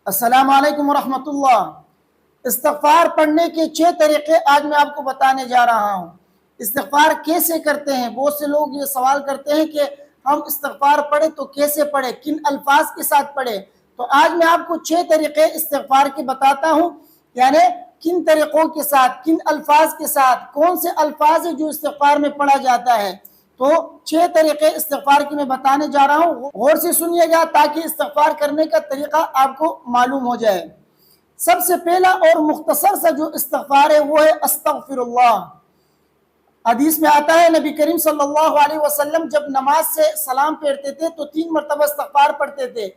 السلام علیکم ورحمۃ اللہ۔ استغفار پڑھنے کے 6 طریقے آج میں آپ کو بتانے جا رہا ہوں۔ استغفار کیسے کرتے ہیں؟ بہت سے لوگ یہ سوال کرتے ہیں کہ ہم استغفار پڑھیں تو کیسے پڑھیں، کن الفاظ کے ساتھ پڑھیں؟ تو آج میں آپ کو 6 طریقے استغفار کے بتاتا ہوں، یعنی کن طریقوں کے ساتھ، کن الفاظ کے ساتھ، کون سے الفاظ ہیں جو استغفار میں پڑھا جاتا ہے۔ تو 6 طریقے استغفار کی میں بتانے جا رہا ہوں، غور سے سنیے گا تاکہ استغفار کرنے کا طریقہ آپ کو معلوم ہو جائے۔ سب سے پہلا اور مختصر سا جو استغفار ہے وہ ہے استغفر اللہ۔ حدیث میں آتا ہے نبی کریم صلی اللہ علیہ وسلم جب نماز سے سلام پھیرتے تھے تو 3 مرتبہ استغفار پڑھتے تھے۔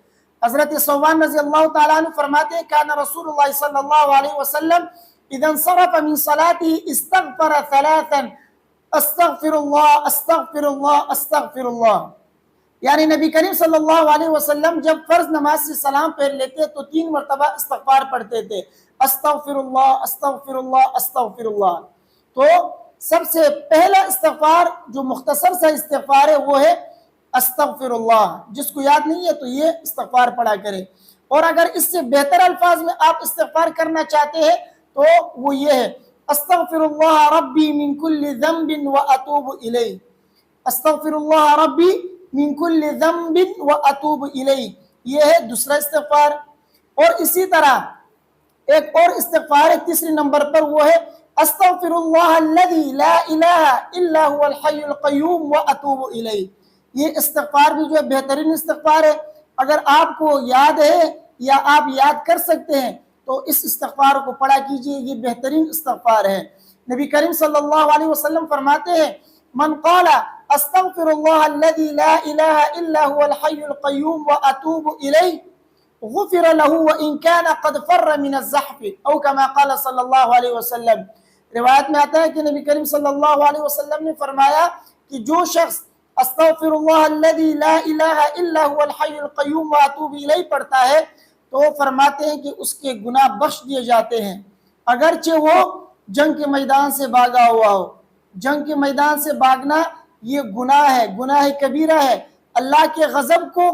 حضرت ثوبان رضی اللہ تعالیٰ عنہ فرماتے ہیں کان رسول اللہ صلی اللہ علیہ وسلم اذا انصرف من صلاته استغفر 3 استغفر اللہ استغفر اللہ استغفر اللہ، یعنی نبی کریم صلی اللہ علیہ وسلم جب فرض نماز سے سلام پھیر لیتے تو 3 مرتبہ استغفار پڑھتے تھے، استغفر اللہ استغفر اللہ استغفر اللہ۔ تو سب سے پہلا استغفار جو مختصر سا استغفار ہے وہ ہے استغفر اللہ۔ جس کو یاد نہیں ہے تو یہ استغفار پڑھا کرے، اور اگر اس سے بہتر الفاظ میں آپ استغفار کرنا چاہتے ہیں تو وہ یہ ہے استغفر اللہ ربی من کل ذنب واتوب الیہ، استغفر اللہ ربی من کل ذنب واتوب الیہ، یہ ہے دوسرا استغفار۔ اور اسی طرح ایک اور استغفار ہے تیسرے نمبر پر، وہ ہے استغفر اللہ الذی لا الہ الا هو الحی القیوم واتوب الیہ۔ یہ استغفار بھی جو ہے بہترین استغفار ہے۔ اگر آپ کو یاد ہے یا آپ یاد کر سکتے ہیں تو اس استغفار کو پڑھا کیجئے، یہ بہترین استغفار ہے۔ نبی کریم صلی اللہ علیہ وسلم فرماتے ہیں من قال استغفر اللہ الذی لا الہ الا هو الحی القیوم واتوب الیہ غفر له وان كان قد فر من الزحف او كما قال صلی اللہ علیہ وسلم۔ روایت میں آتا ہے کہ نبی کریم صلی اللہ علیہ وسلم نے فرمایا کہ جو شخص استغفر اللہ الذی لا الہ الا هو الحی القیوم واتوب الیہ پڑھتا ہے تو فرماتے ہیں کہ اس کے گناہ بخش دیے جاتے ہیں، اگرچہ وہ جنگ کے میدان سے بھاگا ہوا ہو۔ جنگ کے میدان سے بھاگنا یہ گناہ ہے، گناہ کبیرہ ہے، اللہ کے غضب کو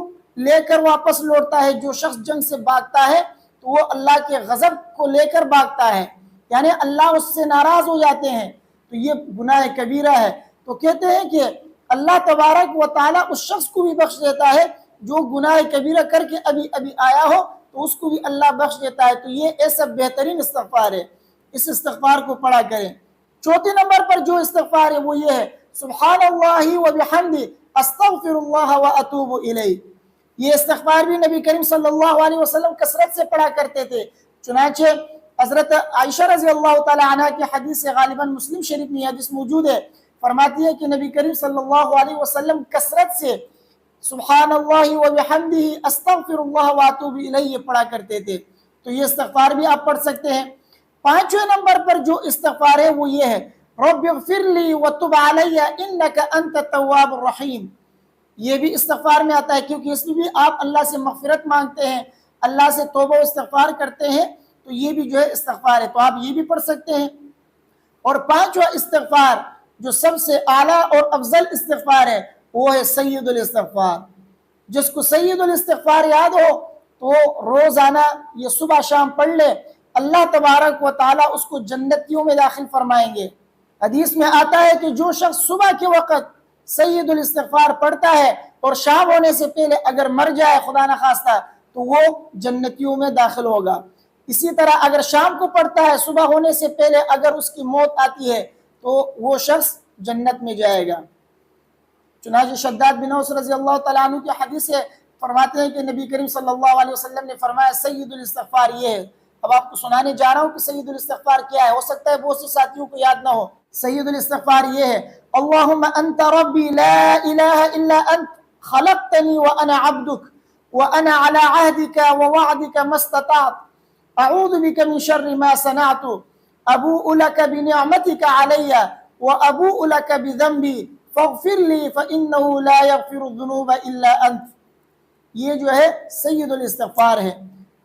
لے کر واپس لوٹتا ہے۔ جو شخص جنگ سے بھاگتا ہے تو وہ اللہ کے غضب کو لے کر بھاگتا ہے، یعنی اللہ اس سے ناراض ہو جاتے ہیں، تو یہ گناہ کبیرہ ہے۔ تو کہتے ہیں کہ اللہ تبارک و تعالیٰ اس شخص کو بھی بخش دیتا ہے جو گناہ کبیرہ کر کے ابھی آیا ہو تو اس کو بھی اللہ بخش دیتا ہے۔ تو یہ ایسا بہترین استغفار ہے، اس استغفار کو پڑھا کریں۔ چوتھے نمبر پر جو استغفار ہے وہ یہ ہے سبحان اللہ وبحمدہ استغفر اللہ واتوب الیہ۔ یہ استغفار بھی نبی کریم صلی اللہ علیہ وسلم کثرت سے پڑھا کرتے تھے، چنانچہ حضرت عائشہ رضی اللہ تعالی عنہ کی حدیث سے غالباً مسلم شریف میں حدیث موجود ہے، فرماتی ہے کہ نبی کریم صلی اللہ علیہ وسلم کثرت سے سبحان اللہ وبحمدہ استغفر اللہ واتوب الیہ پڑھا کرتے تھے۔ تو یہ استغفار بھی آپ پڑھ سکتے ہیں۔ 5ویں نمبر پر جو استغفار ہے وہ یہ ہے رب اغفر لی وتب علی انک انت التواب الرحیم۔ یہ بھی استغفار میں آتا ہے کیونکہ اس میں بھی آپ اللہ سے مغفرت مانگتے ہیں، اللہ سے توبہ و استغفار کرتے ہیں، تو یہ بھی جو ہے استغفار ہے، تو آپ یہ بھی پڑھ سکتے ہیں۔ اور 5واں استغفار جو سب سے اعلیٰ اور افضل استغفار ہے وہ ہے سید الاستغفار۔ جس کو سید الاستغفار یاد ہو تو روزانہ یہ صبح شام پڑھ لے، اللہ تبارک و تعالیٰ اس کو جنتیوں میں داخل فرمائیں گے۔ حدیث میں آتا ہے کہ جو شخص صبح کے وقت سید الاستغفار پڑھتا ہے اور شام ہونے سے پہلے اگر مر جائے خدا نخواستہ تو وہ جنتیوں میں داخل ہوگا۔ اسی طرح اگر شام کو پڑھتا ہے صبح ہونے سے پہلے اگر اس کی موت آتی ہے تو وہ شخص جنت میں جائے گا۔ چنانچہ شداد بن اوس رضی اللہ تعالیٰ عنہ کی حدیث سے فرماتے ہیں کہ نبی کریم صلی اللہ علیہ وسلم نے فرمایا سید الاستغفار یہ ہے۔ اب آپ کو سنانے جا رہا ہوں کہ سید الاستغفار کیا ہے، ہو سکتا ہے بہت سے ساتھیوں کو یاد نہ ہو۔ سید الاستغفار یہ ہے اللہم انت ربی لا الہ الا انت خلقتنی وانا عبدک وانا علی عہدک ووعدک ما استطعت اعوذ بک من شر ما صنعت ابوء لک بنعمتک علی وابوء لک بذنبی فاغفر لی فانہ لا یغفر الذنوب الا انت۔ یہ جو ہے سید الاستغفار ہے،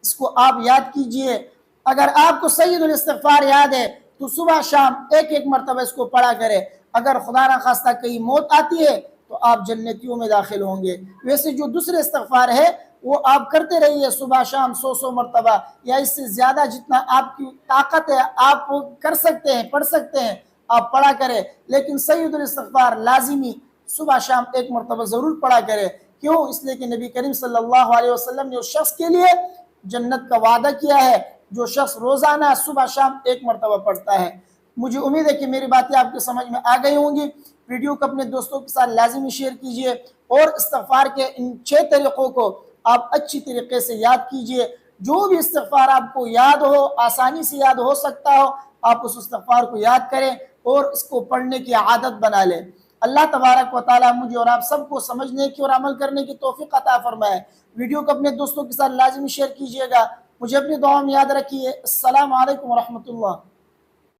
اس کو آپ یاد کیجئے۔ اگر آپ کو سید الاستغفار یاد ہے تو صبح شام ایک مرتبہ اس کو پڑھا کرے، اگر خدا نخواستہ کہیں موت آتی ہے تو آپ جنتیوں میں داخل ہوں گے۔ ویسے جو دوسرے استغفار ہے وہ آپ کرتے رہیے صبح شام 100 مرتبہ یا اس سے زیادہ جتنا آپ کی طاقت ہے آپ کر سکتے ہیں پڑھ سکتے ہیں آپ پڑھا کریں، لیکن سید الاستغفار لازمی صبح شام 1 مرتبہ ضرور پڑھا کرے۔ کیوں؟ اس لیے کہ نبی کریم صلی اللہ علیہ وسلم نے اس شخص کے لیے جنت کا وعدہ کیا ہے جو شخص روزانہ صبح شام 1 مرتبہ پڑھتا ہے۔ مجھے امید ہے کہ میری باتیں آپ کے سمجھ میں آ گئی ہوں گی۔ ویڈیو کو اپنے دوستوں کے ساتھ لازمی شیئر کیجئے اور استغفار کے ان 6 طریقوں کو آپ اچھی طریقے سے یاد کیجئے۔ جو بھی استغفار آپ کو یاد ہو، آسانی سے یاد ہو سکتا ہو، آپ اس استغفار کو یاد کریں اور اس کو پڑھنے کی عادت بنا لیں۔ اللہ تبارک و تعالی مجھے اور آپ سب کو سمجھنے کی اور عمل کرنے کی توفیق عطا فرمائے۔ ویڈیو کو اپنے دوستوں کے ساتھ لازمی شیئر کیجئے گا۔ مجھے اپنی دعاؤں میں یاد رکھیے۔ السلام علیکم ورحمۃ اللہ۔